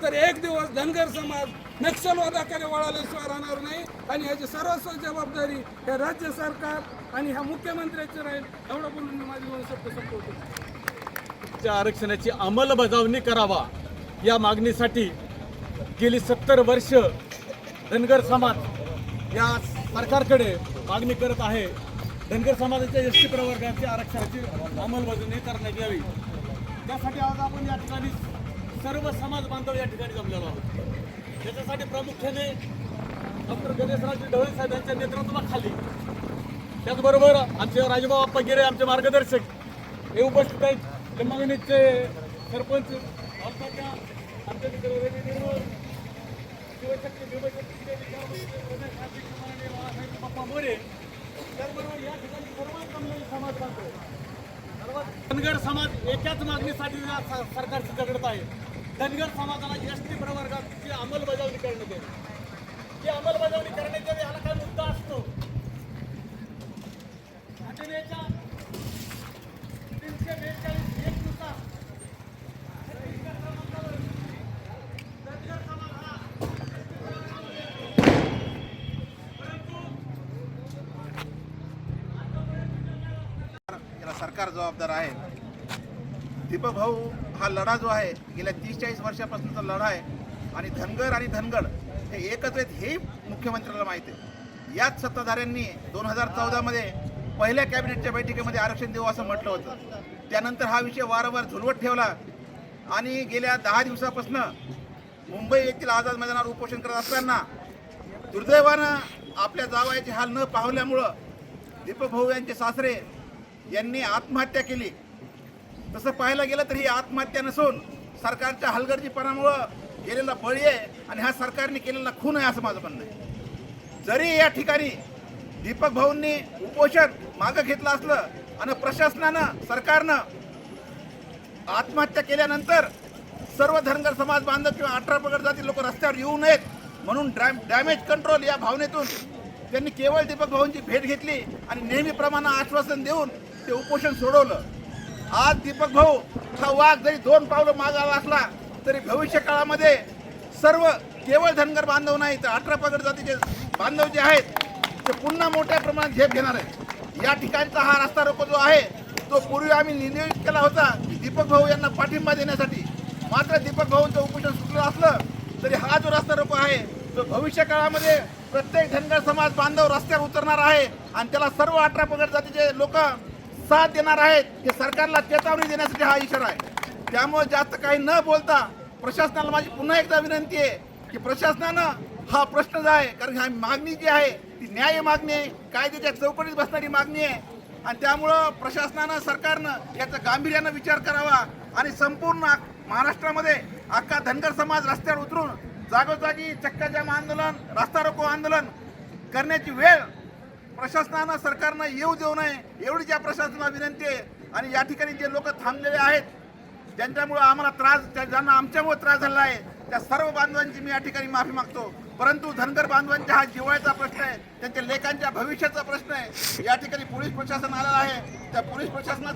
तर एक दिवस धनगर समाज नक्षलवादाकडे वळाल्याशिवाय राहणार नाही आणि याची सर्वस्व जबाबदारी हे राज्य सरकार आणि ह्या मुख्यमंत्र्याची राहील. एवढं बोलून मी माझी 2 शब्द संपवतो. आरक्षणाची अंमलबजावणी करावा या मागणीसाठी गेली 70 वर्ष धनगर समाज या सरकारकडे मागणी करत आहे. धनगर समाजाच्या एसटी प्रवर्गाच्या आरक्षणाची अंमलबजावणी करण्यात यावी. त्यासाठी आज आपण या ठिकाणी सर्व समाज बांधव या ठिकाणी जमलेलो आहोत. त्याच्यासाठी प्रामुख्याने डॉक्टर गणेशराज ढवळे साहेब यांच्या नेतृत्वाखाली, त्याचबरोबर आमचे राजभाऊ आप्पा गिरे आमचे मार्गदर्शक हे उपस्थित आहेत. लिंबागणीचे सरपंच आमच्या मित्र रवी निर्मळ, शिवशक्ती बाप्पा मोरे, त्याचबरोबर या ठिकाणी सर्वात जमलेले समाज बांधव, धनगर समाज एकाच मागणीसाठी सरकारशी झगडत आहे. धनगर समाजाला एसटी प्रवर्गाची अंमलबजावणी करण्यात येईल. ही अंमलबजावणी करण्यात यावी ह्याला काय मुद्दा असतो. घटनेच्या 342 नुसार धनगर समाज हा याला सरकार जबाबदार आहे. दीपक भाऊ हा लढा जो आहे गेल्या 30-40 वर्षापासूनचा लढा आहे आणि धनगर आणि धनगड हे एकच आहेत हे मुख्यमंत्र्याला माहिती आहे. याच सत्ताधाऱ्यांनी 2014 मध्ये पहिल्या कॅबिनेटच्या बैठकीमध्ये आरक्षण देऊ असं म्हटलं होतं. त्यानंतर हा विषय वारंवार झुलवत ठेवला आणि गेल्या 10 दिवसापासून मुंबई येथील आझाद मैदानावर उपोषण करत असताना दुर्दैवानं आपल्या जावयाचे हाल न पाहल्यामुळं दीपक भाऊ यांचे सासरे यांनी आत्महत्या केली. तसं पाहायला गेलं तर ही आत्महत्या नसून सरकारच्या हलगर्जीपणामुळं गेलेला बळी आहे आणि हा सरकारने केलेला खून आहे असं माझं म्हणणं आहे. जरी या ठिकाणी दीपक भाऊंनी उपोषण मागं घेतलं असलं आणि प्रशासनानं सरकारनं आत्महत्या केल्यानंतर सर्व धनगर समाज बांधव किंवा 18 पगड जाती लोक रस्त्यावर येऊ नयेत म्हणून डॅमेज कंट्रोल या भावनेतून त्यांनी केवळ दीपक भाऊंची भेट घेतली आणि नेहमीप्रमाणे आश्वासन देऊन ते उपोषण सोडवलं. आज दीपक भाऊ हा वाघ जरी 2 पावलं मागे आला असला तरी भविष्य काळामध्ये सर्व केवळ धनगर बांधव नाही तर 18 पगड जातीचे बांधव जे आहेत ते पुन्हा मोठ्या प्रमाणात झेप घेणार आहेत. या ठिकाणचा हा रस्ता रोको जो आहे तो पूर्वी आम्ही नियोजित केला होता की दीपक भाऊ यांना पाठिंबा देण्यासाठी. मात्र दीपक भाऊंचं उपोषण सुटलं असलं तरी हा जो रस्ता रोको आहे तो भविष्य काळामध्ये प्रत्येक धनगर समाज बांधव रस्त्यावर उतरणार आहे आणि त्याला सर्व 18 पगड जातीचे लोक साथ देणार आहेत. हे सरकारला चेतावणी देण्यासाठी हा इशारा आहे. त्यामुळे जास्त काही न बोलता प्रशासनाला माझी पुन्हा एकदा विनंती आहे की प्रशासनानं हा प्रश्न जो आहे, कारण हा मागणी जी आहे ती न्याय मागणी आहे, कायद्याच्या चौकटीत बसणारी मागणी आहे आणि त्यामुळं प्रशासनानं सरकारनं याचा गांभीर्यानं विचार करावा आणि संपूर्ण महाराष्ट्रामध्ये अख्खा धनगर समाज रस्त्यावर उतरून जागोजागी चक्काजाम आंदोलन, रस्ता रोको आंदोलन करण्याची वेळ प्रशासनानं सरकारनं येऊ देऊ नये एवढीच या प्रशासनाला विनंती आहे. आणि या ठिकाणी जे लोक थांबलेले आहेत ज्यांच्यामुळं आम्हाला त्रास, ज्यांना आमच्यामुळे त्रास झाला आहे त्या सर्व बांधवांची मी या ठिकाणी माफी मागतो. परंतु धनगर बांधवांच्या हा जिव्हाळ्याचा प्रश्न आहे, त्यांच्या लेखांच्या भविष्याचा प्रश्न आहे. या ठिकाणी पोलीस प्रशासन आलेलं आहे. त्या पोलीस प्रशासनात